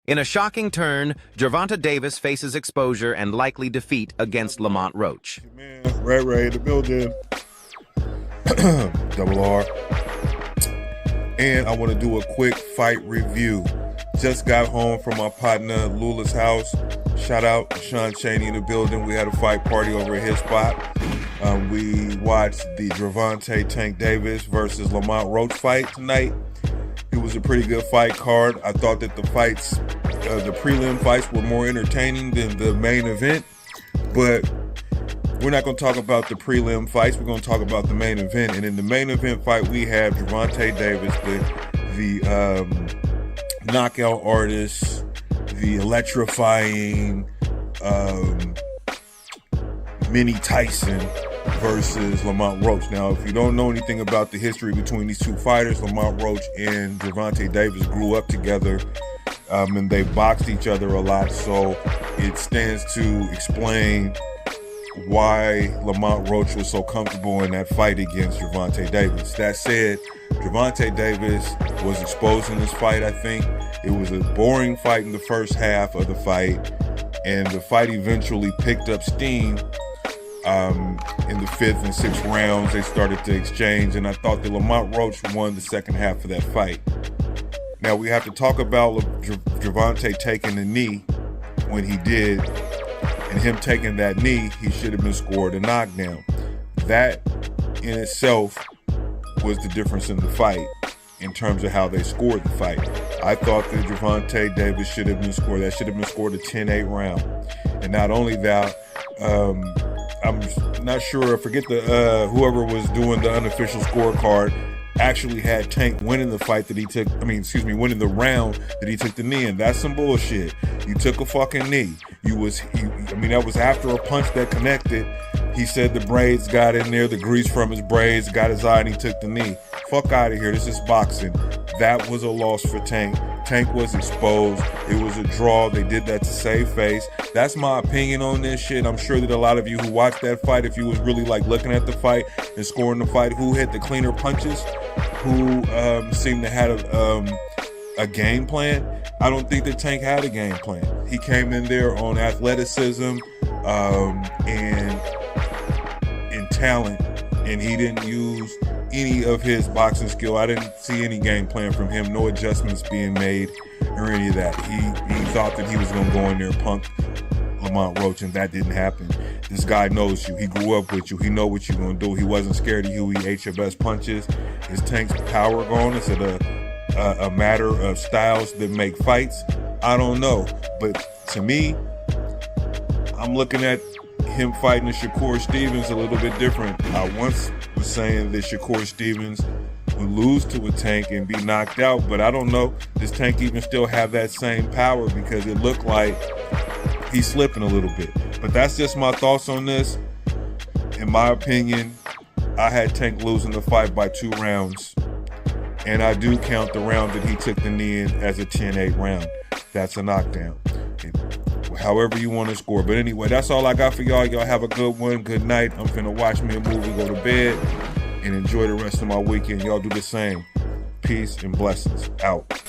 In a shocking turn, Gervonta Davis faces exposure and likely defeat against Lamont Roach. Man, Ray in the building. Double R. And I want to do a quick fight review. Just got home from my partner Lula's house. Shout out to Sean Chaney in the building. We had a fight party over at his spot. We watched the Gervonta Tank Davis versus Lamont Roach fight tonight. It was a pretty good fight card. I thought that the fights, the prelim fights, were more entertaining than the main event. But we're not going to talk about the prelim fights. We're going to talk about the main event. And in the main event fight, we have Gervonta Davis, the knockout artist, the electrifying Mini Tyson versus Lamont Roach. Now, if you don't know anything about the history between these two fighters, Lamont Roach and Gervonta Davis grew up together, and they boxed each other a lot. So it stands to explain why Lamont Roach was so comfortable in that fight against Gervonta Davis. That said, Gervonta Davis was exposed in this fight, I think. It was a boring fight in the first half of the fight, and the fight eventually picked up steam. In the 5th and 6th rounds, they started to exchange, and I thought that Lamont Roach won the second half of that fight. Now, we have to talk about Gervonta taking the knee when he did, and him taking that knee, he should have been scored a knockdown. That in itself was the difference in the fight in terms of how they scored the fight. I thought that Gervonta Davis should have been scored. That should have been scored a 10-8 round. And not only that, I'm not sure, I forget whoever was doing the unofficial scorecard actually had Tank winning the fight that he took, winning the round that he took the knee in. That's some bullshit. You took a fucking knee. That was after a punch that connected. He said the braids got in there, the grease from his braids got his eye, and he took the knee. Fuck out of here. This is boxing. That was a loss for Tank. Tank was exposed. It was a draw. They did that to save face. That's my opinion on this shit. I'm sure that a lot of you who watched that fight, if you was really like looking at the fight and scoring the fight, who hit the cleaner punches, who seemed to have a game plan. I don't think that Tank had a game plan. He came in there on athleticism and talent, and he didn't use any of his boxing skill. I didn't see any game plan from him, no adjustments being made or any of that. He thought that he was going to go in there and punk Lamont Roach, and that didn't happen. This guy knows you. He grew up with you. He know what you're going to do. He wasn't scared of you. He ate your best punches. Is Tank's power gone? Is it a matter of styles that make fights? I don't know. But to me, I'm looking at him fighting Shakur Stevens a little bit different. I once was saying that Shakur Stevens would lose to a Tank and be knocked out, but I don't know. Does Tank even still have that same power? Because it looked like he's slipping a little bit. But that's just my thoughts on this. In my opinion, I had Tank losing the fight by 2 rounds. And I do count the round that he took the knee in as a 10-8 round. That's a knockdown. However you want to score. But anyway, that's all I got for y'all. Y'all have a good one. Good night. I'm finna watch me a movie, go to bed, and enjoy the rest of my weekend. Y'all do the same. Peace and blessings. Out.